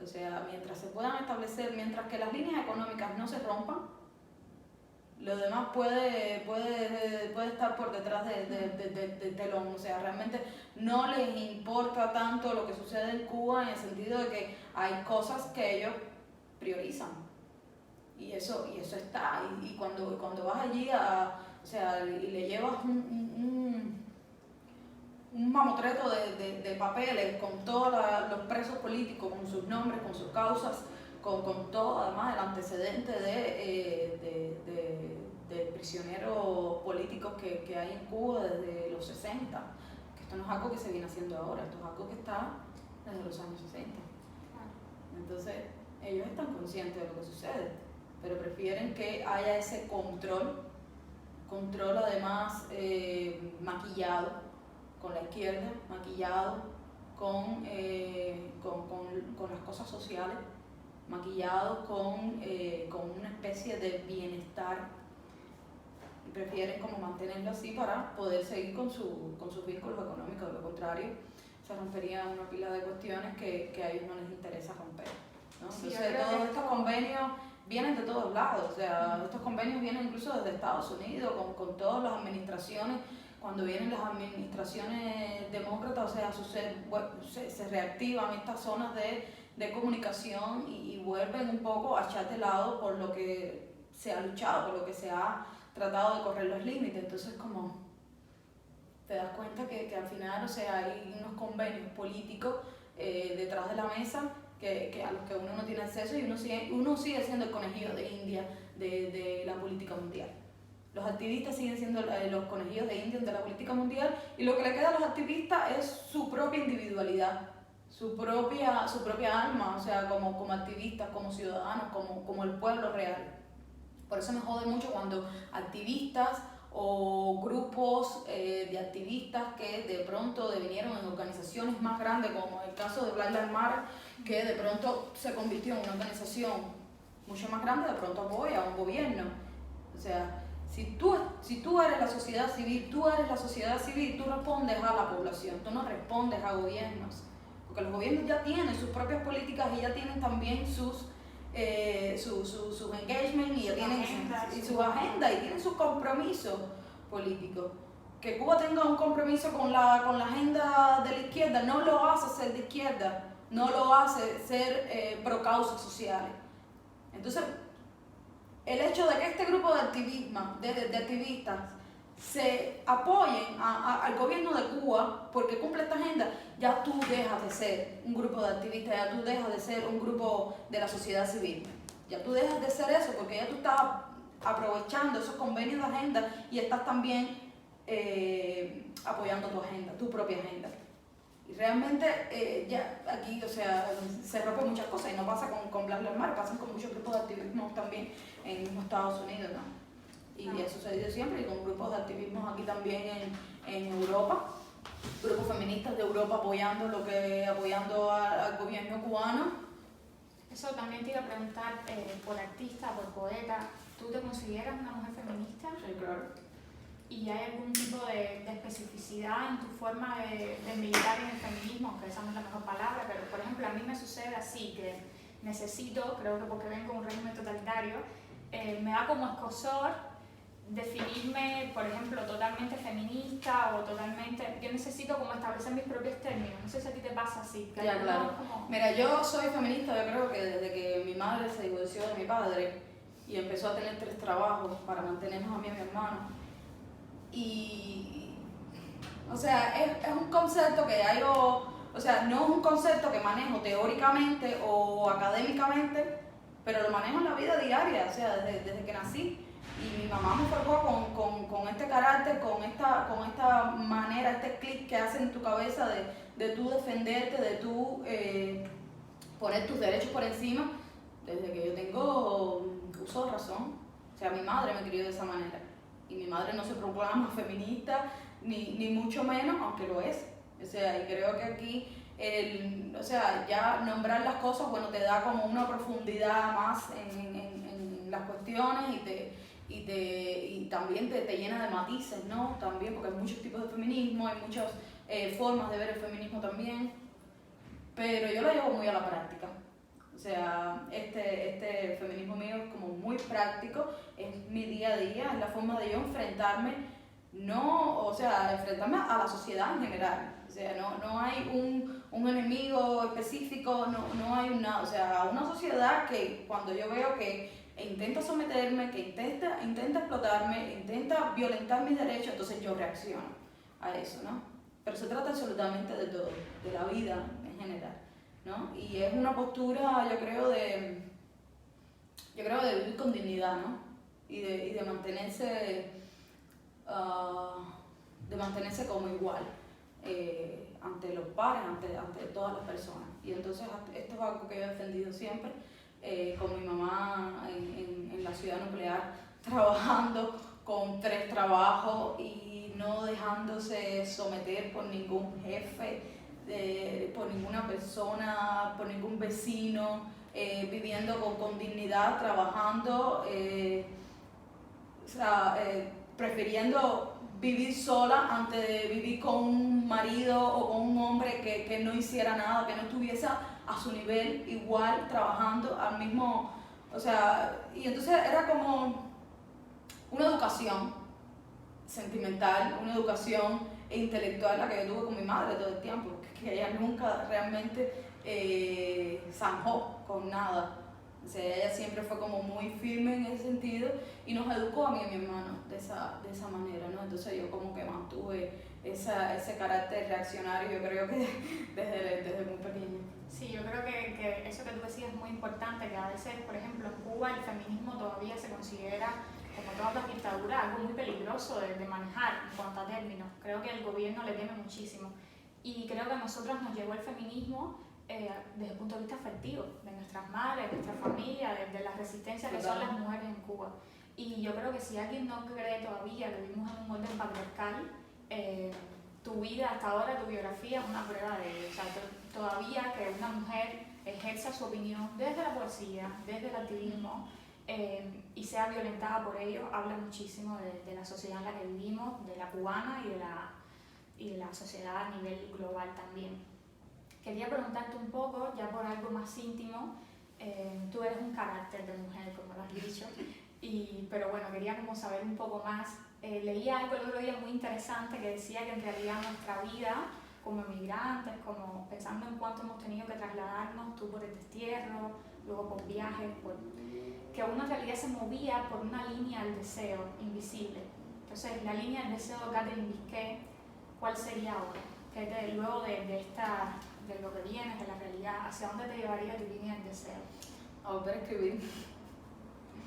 O sea, mientras se puedan establecer, mientras que las líneas económicas no se rompan, lo demás puede estar por detrás del telón. O sea, realmente no les importa tanto lo que sucede en Cuba, en el sentido de que hay cosas que ellos priorizan. Y eso está. Y cuando vas allí o sea, y le llevas un mamotreto de papeles con todos los presos políticos, con sus nombres, con sus causas, con todo, además el antecedente de prisioneros políticos que hay en Cuba desde los 60, que esto no es algo que se viene haciendo ahora, esto es algo que está desde los años 60. Entonces, ellos están conscientes de lo que sucede, pero prefieren que haya ese control además maquillado con la izquierda, maquillado con las cosas sociales, maquillado con una especie de bienestar, y prefieren como mantenerlo así para poder seguir con sus vínculos económicos. De lo contrario, se rompería una pila de cuestiones que a ellos no les interesa romper, ¿no? Sí, Entonces, todos estos convenios vienen de todos lados, o sea, estos convenios vienen incluso desde Estados Unidos, con todas las administraciones. Cuando vienen las administraciones demócratas, o sea, se reactivan estas zonas de comunicación y vuelven un poco a echar de lado por lo que se ha luchado, por lo que se ha tratado de correr los límites. Entonces, como te das cuenta que al final, o sea, hay unos convenios políticos detrás de la mesa que a los que uno no tiene acceso, y uno sigue siendo el conejillo de India de la política mundial. Los activistas siguen siendo los conejillos de India de la política mundial, y lo que le queda a los activistas es su propia individualidad, su propia alma, o sea, como activistas, como ciudadanos, como el pueblo real. Por eso me jode mucho cuando activistas o grupos de activistas que de pronto devinieron en organizaciones más grandes, como el caso de Black Lives Matter, que de pronto se convirtió en una organización mucho más grande, de pronto apoya a un gobierno. O sea, si tú eres la sociedad civil, tú respondes a la población, tú no respondes a gobiernos, porque los gobiernos ya tienen sus propias políticas y ya tienen también sus engagement, y ya tienen su agenda y tienen sus compromisos políticos. Que Cuba tenga un compromiso con la agenda de la izquierda no lo hace ser de izquierda, no lo hace ser pro causas sociales. Entonces, el hecho de que este grupo de activistas se apoyen al gobierno de Cuba porque cumple esta agenda, ya tú dejas de ser un grupo de activistas, ya tú dejas de ser un grupo de la sociedad civil, ya tú dejas de ser eso, porque ya tú estás aprovechando esos convenios de agenda y estás también apoyando tu agenda, tu propia agenda. Y realmente ya aquí, o sea, se rompen muchas cosas, y no pasa con Black Lives Matter, pasan con muchos grupos de activismo también en los Estados Unidos, ¿no? Y ha sucedido siempre, y con grupos de activismo aquí también en Europa, grupos feministas de Europa apoyando al gobierno cubano. Eso también te iba a preguntar, por artista, por poeta, ¿tú te consideras una mujer feminista? Sí, claro. ¿Y hay algún tipo de especificidad en tu forma de militar en el feminismo? Aunque esa no es la mejor palabra, pero por ejemplo a mí me sucede así, que necesito, creo que porque vengo de un régimen totalitario, me da como escozor definirme, por ejemplo, totalmente feminista o totalmente... Yo necesito como establecer mis propios términos. No sé si a ti te pasa así. Ya, claro. Mira, yo soy feminista, yo creo que desde que mi madre se divorció de mi padre y empezó a tener 3 trabajos para mantenernos a mí y a mi hermano. Y, o sea, es un concepto que ya yo, o sea, no es un concepto que manejo teóricamente o académicamente, pero lo manejo en la vida diaria, o sea, desde que nací. Y mi mamá me forjó con este carácter, con esta manera, este clic que hace en tu cabeza de tú defenderte, de tú poner tus derechos por encima, desde que yo tengo uso de razón. O sea, mi madre me crió de esa manera. Y mi madre no se proclama feminista, ni mucho menos, aunque lo es. O sea, y creo que aquí, o sea, ya nombrar las cosas, bueno, te da como una profundidad más en las cuestiones, y también te llena de matices, ¿no? También, porque hay muchos tipos de feminismo, hay muchas formas de ver el feminismo también, pero yo lo llevo muy a la práctica. O sea, este feminismo mío es como muy práctico, es mi día a día, es la forma de yo enfrentarme, enfrentarme a la sociedad en general. O sea, no hay un enemigo específico, no hay nada. O sea, una sociedad que cuando yo veo que intenta someterme, que intenta explotarme, intenta violentar mis derechos, entonces yo reacciono a eso, ¿no? Pero se trata absolutamente de todo, de la vida en general, ¿no? Y es una postura, yo creo de vivir con dignidad, ¿no? Y de mantenerse como igual ante los pares, ante todas las personas. Y entonces esto es algo que yo he defendido siempre, con mi mamá en la ciudad nuclear, trabajando con 3 trabajos y no dejándose someter por ningún jefe, por ninguna persona, por ningún vecino, viviendo con dignidad, trabajando, prefiriendo vivir sola antes de vivir con un marido o con un hombre que no hiciera nada, que no estuviese a su nivel igual, trabajando al mismo, y entonces era como una educación sentimental, una educación intelectual la que yo tuve con mi madre todo el tiempo, que ella nunca realmente zanjó con nada. O sea, ella siempre fue como muy firme en ese sentido y nos educó a mí y a mi hermano de esa manera, ¿no? Entonces yo como que mantuve ese carácter reaccionario, yo creo que desde muy pequeña. Sí, yo creo que eso que tú decías es muy importante, que a veces, por ejemplo, en Cuba el feminismo todavía se considera, como todas las dictaduras, algo muy peligroso de manejar en cuanto a términos. Creo que el gobierno le teme muchísimo. Y creo que a nosotros nos llegó el feminismo desde el punto de vista afectivo, de nuestras madres, de nuestra familia, de la resistencia que son las mujeres en Cuba. Y yo creo que si alguien no cree todavía que vivimos en un orden patriarcal, tu vida hasta ahora, tu biografía es una prueba de ello. O sea, todavía que una mujer ejerza su opinión desde la poesía, desde el activismo, y sea violentada por ello, habla muchísimo de la sociedad en la que vivimos, de la cubana y de la sociedad a nivel global también. Quería preguntarte un poco, ya por algo más íntimo, tú eres un carácter de mujer, como lo has dicho, pero bueno, quería como saber un poco más. Leí algo el otro día muy interesante que decía que en realidad nuestra vida como emigrantes, como pensando en cuánto hemos tenido que trasladarnos, tú por el destierro, luego por viajes, que uno en realidad se movía por una línea del deseo invisible. Entonces, la línea del deseo de Catherine Bisquet, ¿cuál sería ahora? Luego de lo que vienes, de la realidad, ¿hacia dónde te llevaría tu línea del deseo? A volver a escribir.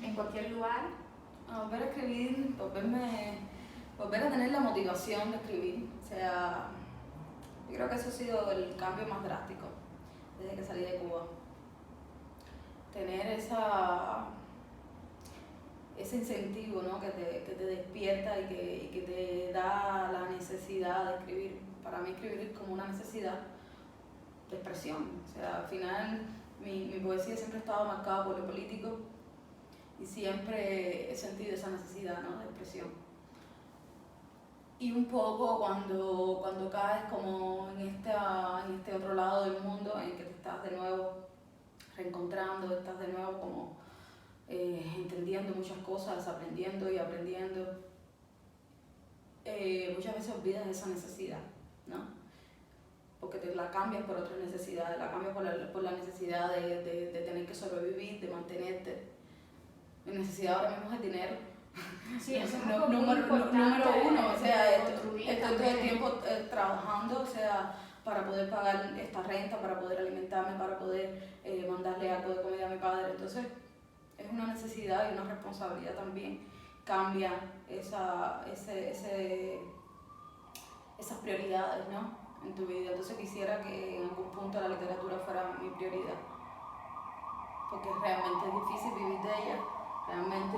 ¿En cualquier lugar? A volver a escribir, volver a tener la motivación de escribir. O sea, yo creo que eso ha sido el cambio más drástico desde que salí de Cuba. Tener ese incentivo, ¿no? que te despierta y que te da la necesidad de escribir. Para mí escribir es como una necesidad de expresión. O sea, al final mi poesía siempre ha estado marcada por lo político y siempre he sentido esa necesidad, ¿no? de expresión. Y un poco cuando caes como en este otro lado del mundo en que te estás de nuevo reencontrando, estás de nuevo como entendiendo muchas cosas, aprendiendo y aprendiendo, muchas veces olvidas esa necesidad, ¿no? Porque te la cambias por otras necesidades, la cambias por la necesidad de tener que sobrevivir, de mantenerte. Mi necesidad ahora mismo es el dinero. Sí, eso es número uno, o sea, estoy todo el tiempo trabajando, o sea, para poder pagar esta renta, para poder alimentarme, para poder mandarle algo de comida a mi padre. Entonces, es una necesidad y una responsabilidad también. Cambia esas prioridades, ¿no? En tu vida. Entonces quisiera que en algún punto la literatura fuera mi prioridad, porque realmente es difícil vivir de ella. Realmente,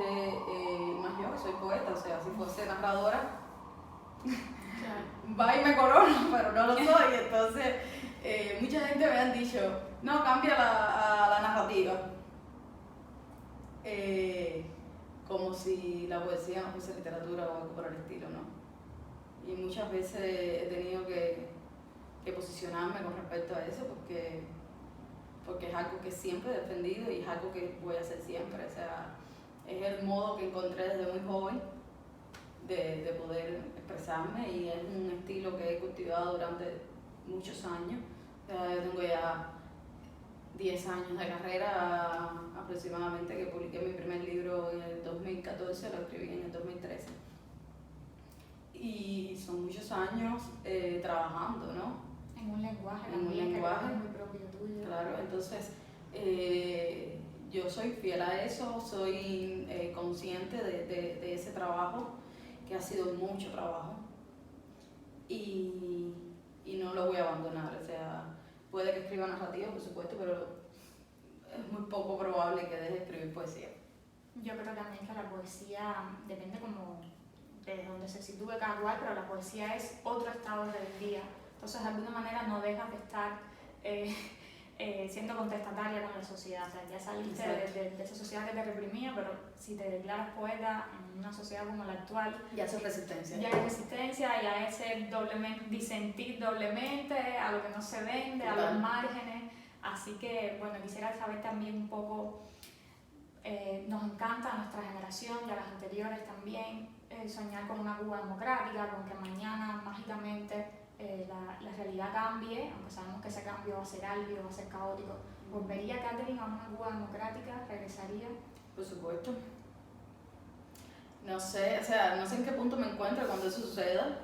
más yo que soy poeta, o sea, si fuese narradora, va y me corono, pero no lo soy. Entonces, mucha gente me han dicho, no, cambia a la narrativa. Como si la poesía no fuese literatura o algo por el estilo, ¿no? Y muchas veces he tenido que posicionarme con respecto a eso porque es algo que siempre he defendido y es algo que voy a hacer siempre. O sea, es el modo que encontré desde muy joven de poder expresarme y es un estilo que he cultivado durante muchos años. O sea, yo tengo ya 10 años de carrera aproximadamente, que publiqué mi primer libro en el 2014, lo escribí en el 2013. Y son muchos años trabajando, ¿no? En un lenguaje, en un lenguaje muy propio tuyo. Claro, entonces yo soy fiel a eso, soy consciente de ese trabajo, que ha sido mucho trabajo, y no lo voy a abandonar. O sea, puede que escriba narrativa, por supuesto, pero es muy poco probable que deje de escribir poesía. Yo creo también que la poesía depende como de donde se sitúe cada cual, pero la poesía es otro estado del día. Entonces, de alguna manera no dejas de estar siendo contestataria con la sociedad. O sea, ya saliste de esa sociedad que te reprimía, pero si te declaras poeta en una sociedad como la actual, ya es resistencia. Ya es resistencia, ya es ser doblemente, disentir doblemente a lo que no se vende, a los márgenes. Así que, bueno, quisiera saber también un poco, nos encanta a nuestra generación y a las anteriores también soñar con una Cuba democrática, con que mañana mágicamente la realidad cambie, aunque sabemos que ese cambio va a ser álgido, va a ser caótico. ¿Volvería Catherine a una Cuba democrática? ¿Regresaría? Por supuesto. No sé, o sea, no sé en qué punto me encuentro cuando eso suceda,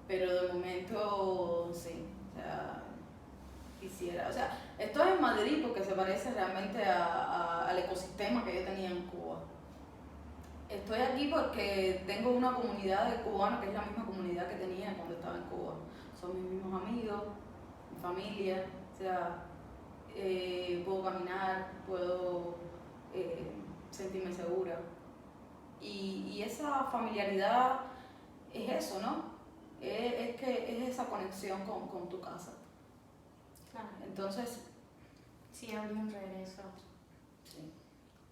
pero de momento sí, o sea, quisiera, o sea, estoy en Madrid porque se parece realmente al ecosistema que yo tenía en Cuba. Estoy aquí porque tengo una comunidad de cubanos que es la misma comunidad que tenía cuando estaba en Cuba. Son mis mismos amigos, mi familia, o sea, puedo caminar, puedo sentirme segura. Y esa familiaridad es eso, ¿no? Es que es esa conexión con tu casa. Claro. Entonces, sí, habría un regreso. Sí.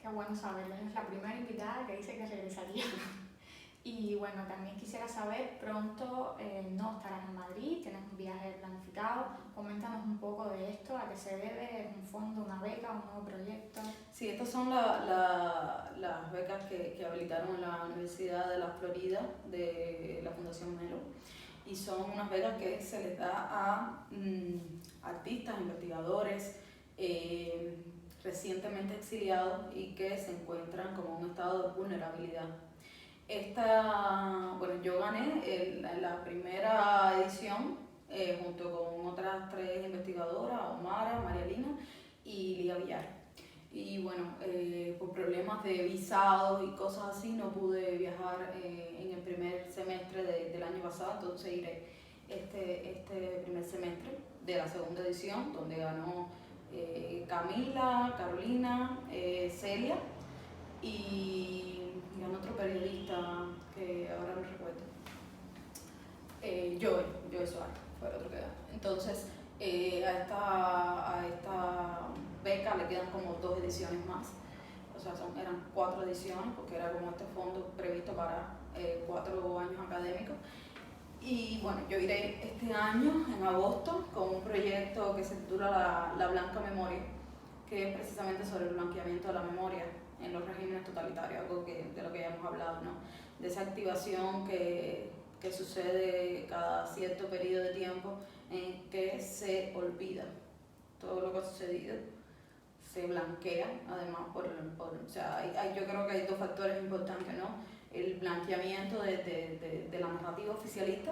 Qué bueno saberlo. Es la primera invitada que dice que regresaría. Y bueno, también quisiera saber, pronto no estarás en Madrid, tienes un viaje planificado. Coméntanos un poco de esto, a qué se debe, ¿es un fondo, una beca, un nuevo proyecto? Sí, estas son las becas que habilitaron en la Universidad de la Florida de la Fundación Melo. Y son unas becas que se les da a artistas, investigadores, recientemente exiliados y que se encuentran como en un estado de vulnerabilidad. Bueno, yo gané la primera edición junto con otras 3 investigadoras, Omara, María Lina y Lía Villar. Y bueno, por problemas de visados y cosas así no pude viajar en el primer semestre del año pasado, entonces iré este primer semestre de la segunda edición, donde ganó Camila, Carolina, Celia y ganó otro periodista que ahora no recuerdo. Joey Suárez fue el otro que ganó. Entonces, a esta beca le quedan como 2 ediciones más. O sea, eran 4 ediciones porque era como este fondo previsto para 4 años académicos. Y bueno, yo iré este año, en agosto, con un proyecto que se titula La Blanca Memoria, que es precisamente sobre el blanqueamiento de la memoria en los regímenes totalitarios, algo de lo que ya hemos hablado, ¿no? De esa activación que sucede cada cierto periodo de tiempo en que se olvida todo lo que ha sucedido, se blanquea, además, o sea, yo creo que hay 2 factores importantes, ¿no? El blanqueamiento de la narrativa oficialista,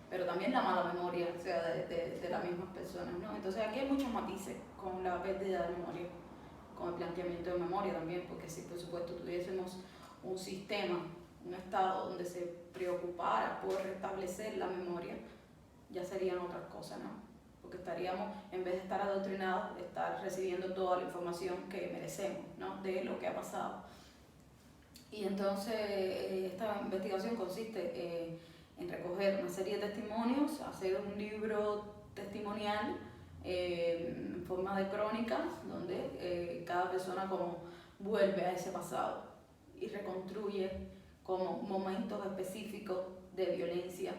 pero también la mala memoria, o sea, de las mismas personas, ¿no? Entonces aquí hay muchos matices con la pérdida de memoria, con el blanqueamiento de memoria también, porque si por supuesto tuviésemos un sistema, un estado donde se preocupara por restablecer la memoria, ya serían otras cosas, ¿no? Porque estaríamos, en vez de estar adoctrinados, estar recibiendo toda la información que merecemos, ¿no? De lo que ha pasado. Y entonces esta investigación consiste en recoger una serie de testimonios, hacer un libro testimonial en forma de crónicas, donde cada persona como vuelve a ese pasado y reconstruye como momentos específicos de violencia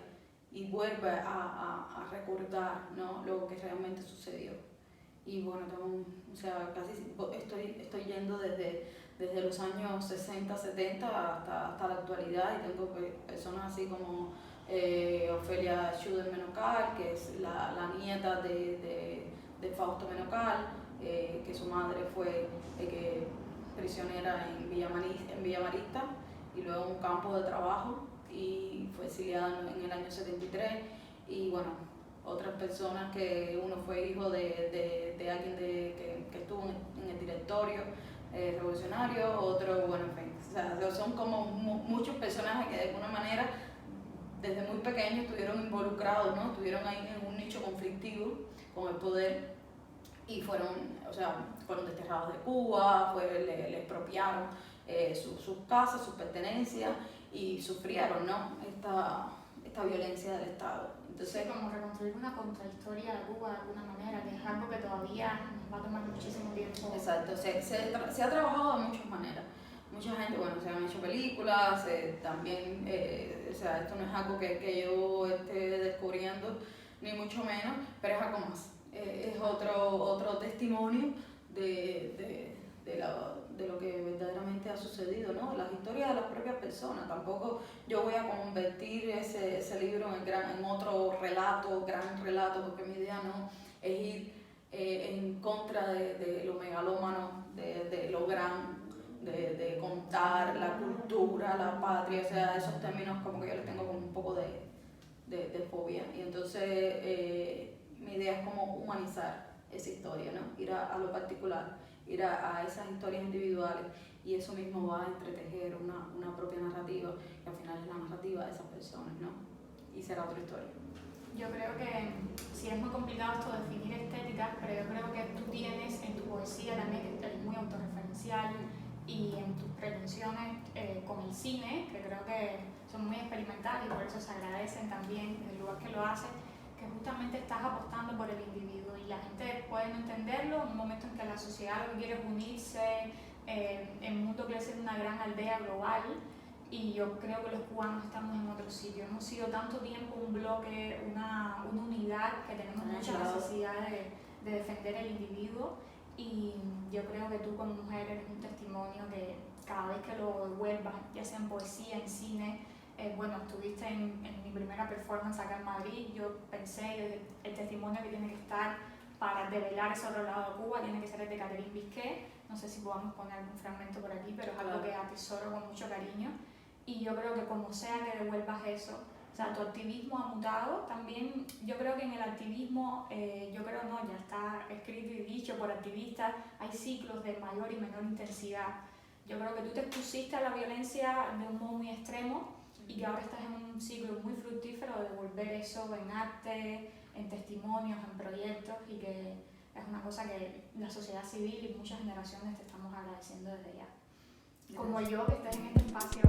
y vuelve a recordar, ¿no? Lo que realmente sucedió. Y bueno, o sea, casi estoy yendo desde los años 60, 70 hasta la actualidad, y tengo personas así como Ofelia Schuder-Menocal, que es la nieta de Fausto Menocal, que su madre fue prisionera en Villa Marista y luego en un campo de trabajo y fue exiliada en el año 73. Y bueno, otras personas que uno fue hijo de alguien que estuvo en el directorio revolucionario, otro, bueno, en fin, o sea, son como muchos personajes que de alguna manera desde muy pequeños estuvieron involucrados, ¿no? Estuvieron ahí en un nicho conflictivo con el poder y fueron desterrados de Cuba, le expropiaron sus casas, sus pertenencias y sufrieron, ¿no? esta violencia del Estado. Entonces, como reconstruir una contrahistoria de Cuba de alguna manera, que es algo que todavía nos va a tomar muchísimo tiempo. Exacto, se ha trabajado de muchas maneras. Mucha gente, bueno, se han hecho películas, también, esto no es algo que yo esté descubriendo, ni mucho menos, pero es algo más. Es otro testimonio de lo que verdaderamente ha sucedido, ¿no? Las historias de las propias personas. Tampoco yo voy a convertir ese libro en otro gran relato, porque mi idea no es ir en contra de lo megalómano, de lo de contar la cultura, la patria, esos términos como que yo les tengo como un poco de fobia. Y entonces mi idea es como humanizar esa historia, ¿no? Ir a lo particular, ir a esas historias individuales, y eso mismo va a entretejer una propia narrativa, que al final es la narrativa de esas personas, ¿no? Y será otra historia. Yo creo que sí es muy complicado esto de definir estéticas, pero yo creo que tú tienes en tu poesía también, que es muy autorreferencial, y en tus pretensiones con el cine, que creo que son muy experimentales y por eso se agradecen también en el lugar que lo haces, que justamente estás apostando por el individuo, y la gente puede no entenderlo en un momento en que la sociedad lo que quiere es unirse, el mundo quiere ser una gran aldea global, y yo creo que los cubanos estamos en otro sitio. Hemos sido tanto tiempo un bloque, una unidad, que tenemos mucha necesidad de defender el individuo, y yo creo que tú como mujer eres un testimonio que cada vez que lo devuelvas, ya sea en poesía, en cine, bueno, estuviste en mi primera performance acá en Madrid, yo pensé el testimonio que tiene que estar para develar ese otro lado de Cuba tiene que ser el de Catherine Bisquet. No sé si podamos poner algún fragmento por aquí, pero es algo que atesoro con mucho cariño, y yo creo que como sea que devuelvas eso, o sea, tu activismo ha mutado también. Yo creo que en el activismo, ya está escrito y dicho por activistas, hay ciclos de mayor y menor intensidad. Yo creo que tú te expusiste a la violencia de un modo muy extremo, y que ahora estás en un ciclo muy fructífero de devolver eso en arte, en testimonios, en proyectos, y que es una cosa que la sociedad civil y muchas generaciones te estamos agradeciendo desde ya. Como yo, que estés en este espacio